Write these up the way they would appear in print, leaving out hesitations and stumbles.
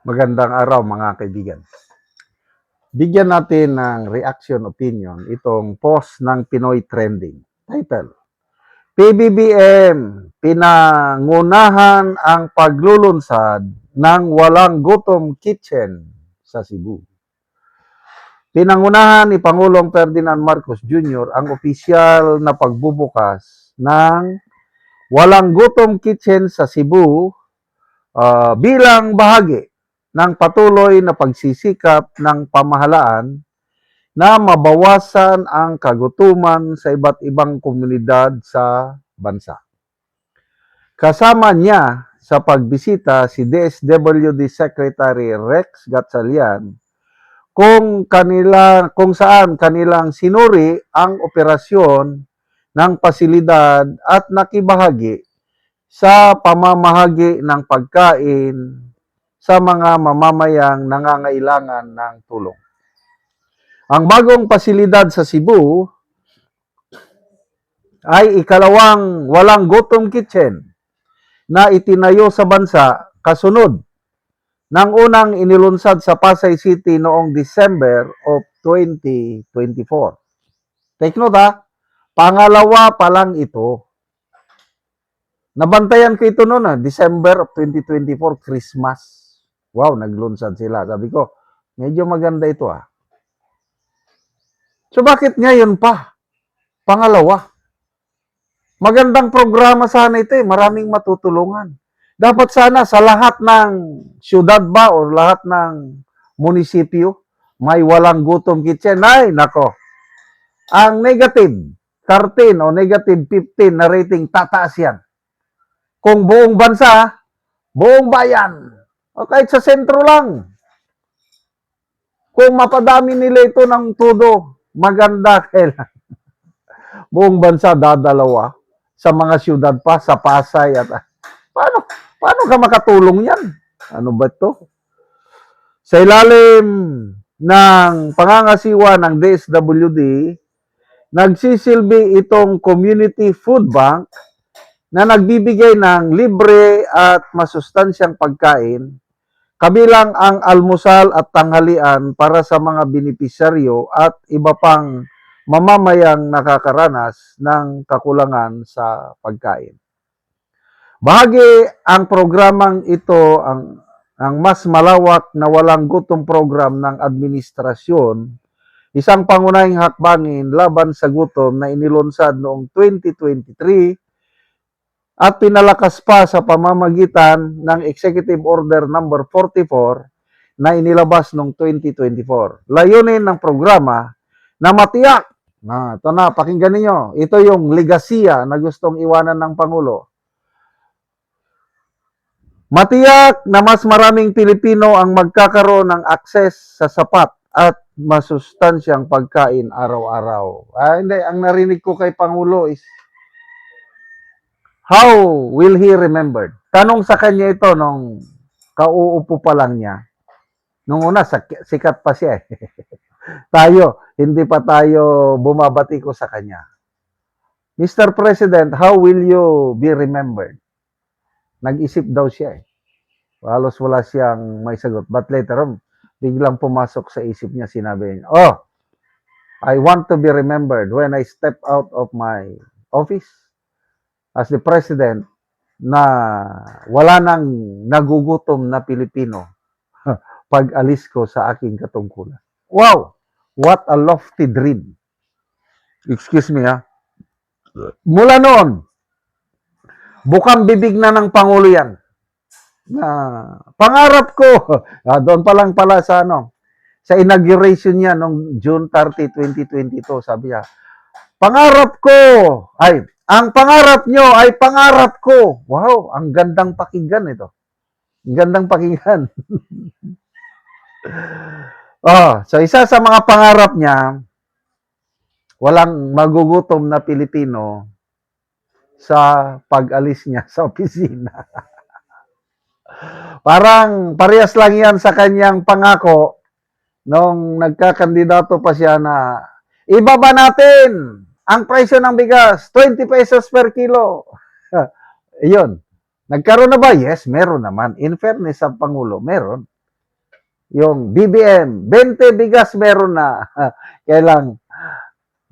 Magandang araw mga kaibigan. Bigyan natin ng reaction opinion itong post ng Pinoy Trending. Title, PBBM, pinangunahan ang paglulunsad ng walang gutom kitchen sa Cebu. Pinangunahan ni Pangulong Ferdinand Marcos Jr. ang opisyal na pagbubukas ng walang gutom kitchen sa Cebu bilang bahagi ng patuloy na pagsisikap ng pamahalaan na mabawasan ang kagutuman sa iba't ibang komunidad sa bansa. Kasama niya sa pagbisita si DSWD Secretary Rex Gatchalian kung saan kanilang sinuri ang operasyon ng pasilidad at nakibahagi sa pamamahagi ng pagkain sa mga mamamayang nangangailangan ng tulong. Ang bagong pasilidad sa Cebu ay ikalawang walang gutom kitchen na itinayo sa bansa kasunod ng unang inilunsad sa Pasay City noong December of 2024. Take note ha, pangalawa pa lang ito. Nabantayan ko ito noon December of 2024, Christmas. Wow, naglunsad sila. Sabi ko, medyo maganda ito So bakit ngayon pa? Pangalawa. Magandang programa sana ito maraming matutulungan. Dapat sana sa lahat ng syudad ba o lahat ng munisipyo, may walang gutom kitchen. Ay, nako. Ang negative 13 o negative 15 na rating, tataas yan. Kung buong bansa, buong bayan, o kahit sa sentro lang. Kung mapadami nila ito ng todo, maganda kailan. Buong bansa dadalawa sa mga syudad pa, sa Pasay at paano ka makatulong yan? Ano ba ito? Sa ilalim ng pangangasiwa ng DSWD, nagsisilbi itong community food bank na nagbibigay ng libre at masustansyang pagkain, kabilang ang almusal at tanghalian para sa mga benepisyaryo at iba pang mamamayang nakakaranas ng kakulangan sa pagkain. Bahagi ang programang ito ang mas malawak na walang gutom program ng administrasyon, isang pangunahing hakbangin laban sa gutom na inilunsad noong 2023 at pinalakas pa sa pamamagitan ng Executive Order number 44 na inilabas noong 2024. Layunin ng programa na matiyak, ito na, pakinggan niyo, ito yung legasiya na gustong iwanan ng Pangulo. Matiyak na mas maraming Pilipino ang magkakaroon ng akses sa sapat at masustansyang pagkain araw-araw. Hindi, ang narinig ko kay Pangulo is, how will he remembered? Tanong sa kanya ito nung kauupo pa lang niya. Nung una, sikat pa siya tayo, hindi pa tayo bumabati ko sa kanya. Mr. President, how will you be remembered? Nag-isip daw siya Halos wala siyang may sagot. But later on, biglang pumasok sa isip niya, sinabi niya, I want to be remembered when I step out of my office as the president na wala nang nagugutom na Pilipino pag alis ko sa aking katungkulan. Wow! What a lofty dream. Excuse me Mula noon, bukang bibig na ng Pangulo yan. Pangarap ko, doon pa lang pala sa sa inauguration niya noong June 30, 2022, sabi niya, ang pangarap nyo ay pangarap ko. Wow, ang gandang pakinggan ito. Ang gandang pakinggan. So isa sa mga pangarap niya, walang magugutom na Pilipino sa pag-alis niya sa opisina. Parang parehas lang yan sa kanyang pangako nung nagkakandidato pa siya na ibaba natin ang presyo ng bigas, 20 pesos per kilo. Iyon. Nagkaroon na ba? Yes, meron naman. In fairness sa Pangulo, meron. Yung BBM, 20 bigas meron na. Kailang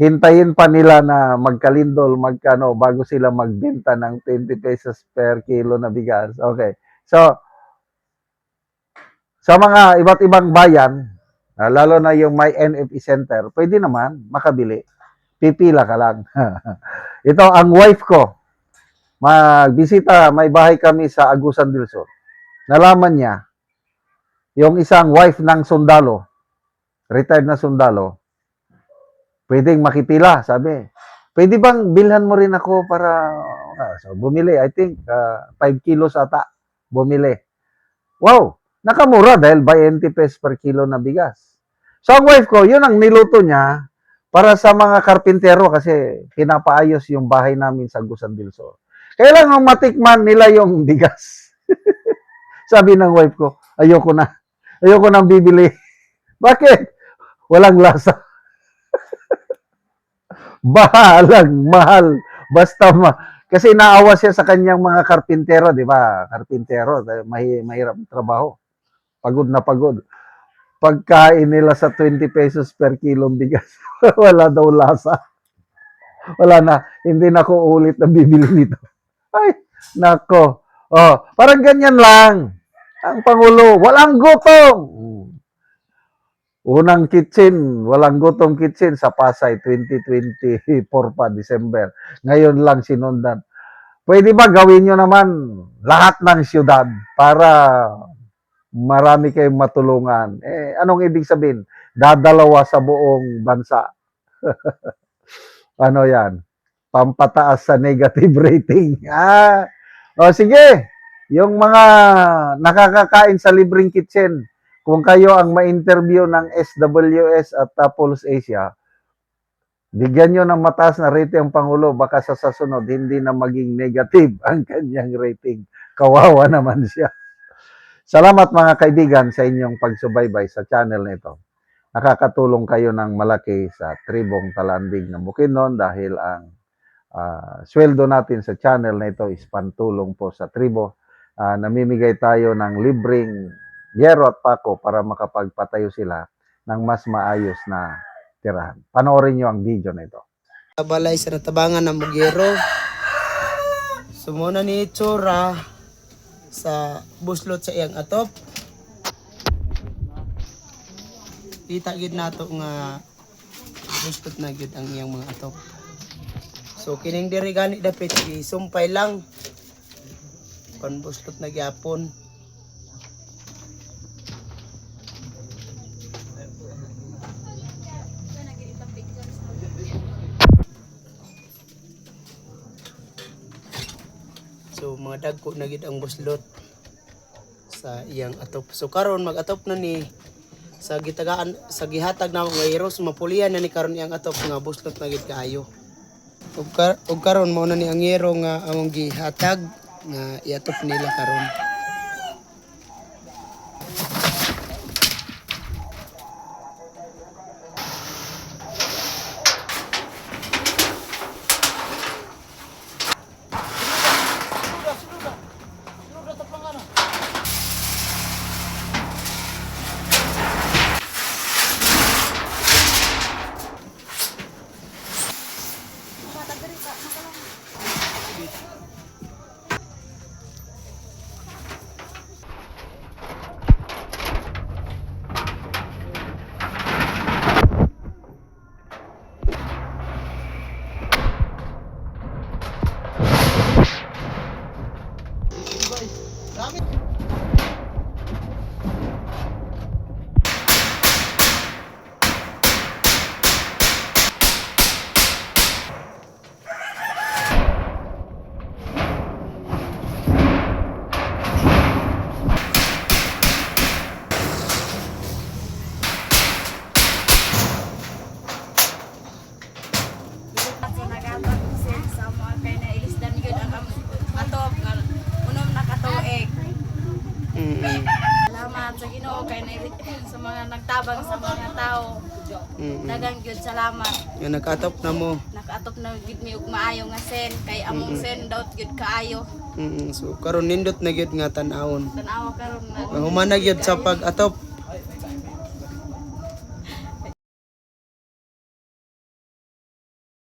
hintayin pa nila na magkalindol, magkano, bago sila magbenta ng 20 pesos per kilo na bigas. Okay. So, sa mga iba't ibang bayan, lalo na yung may NFE center, pwede naman makabili. Pipila ka lang. Ito ang wife ko. Magbisita, may bahay kami sa Agusan del Sur. Nalaman niya, yung isang wife ng sundalo, retired na sundalo, pwedeng makipila, sabi. Pwede bang bilhan mo rin ako para, so bumili, I think, 5 kilos ata, bumili. Wow, nakamura dahil 20 pesos per kilo na bigas. So ang wife ko, yun ang niluto niya para sa mga karpintero kasi pinapaayos yung bahay namin sa Agusan del Sur. Kailangan matikman nila yung bigas. Sabi ng wife ko, ayoko na. Ayoko nang bibili. Bakit? Walang lasa. Bahalang mahal. Basta kasi naawa siya sa kanyang mga karpintero, di ba? Karpintero, mahirap trabaho. Pagod na pagod. Pagkain nila sa 20 pesos per kilong bigas, wala daw lasa. Wala na. Hindi na ko ulit na bibili nito. Ay, nako. Oh, parang ganyan lang. Ang Pangulo, walang gutom. Unang kitchen, walang gutom kitchen sa Pasay 2024 pa, December. Ngayon lang sinundan. Pwede ba gawin nyo naman lahat ng siyudad para marami kayong matulungan? Anong ibig sabihin? Dadalawa sa buong bansa. Ano yan? Pampataas sa negative rating. O sige, yung mga nakakakain sa libreng kitchen, kung kayo ang ma-interview ng SWS at Pulse Asia, bigyan nyo ng mataas na rating ang Pangulo, baka sa sasunod hindi na maging negative ang kanyang rating. Kawawa naman siya. Salamat mga kaibigan sa inyong pagsubaybay sa channel na ito. Nakakatulong kayo ng malaki sa tribong Talandig ng Bukidnon dahil ang sweldo natin sa channel na ito is pantulong po sa tribo. Namimigay tayo ng libreng yero at pako para makapagpatayo sila ng mas maayos na tirahan. Panoorin nyo ang video na ito. Balay sa natabangan ng Bugero. Sumuna ni Chora sa buslot sa iyang atop. Kita gid nato nga buslot na gid ang iyang mga atop. So kining diri gani dapat isumpay lang. Kon buslot na gyapon. So mga dagko na gid ang buslot sa iyang atop. So karon mag-atop na ni sa gitagaan sa gihatag na mga heroes mapulian na ni karon iyang atop nga buslot na gid kaayo. Ug karon mao na ni ang hero nga among gihatag nga iatop nila karon. Salamat sa Ginoo kay sa mga nagtabang sa mga tao. Daghang gyud salamat. Nga nag-atop na mo. Nakaatop na gid mi og maayo nga sen kay among sen daw gyud kaayo. So karon nindot na gyud nga tan-awon. Tan-awa karon na Humana gyud sa pag-atop.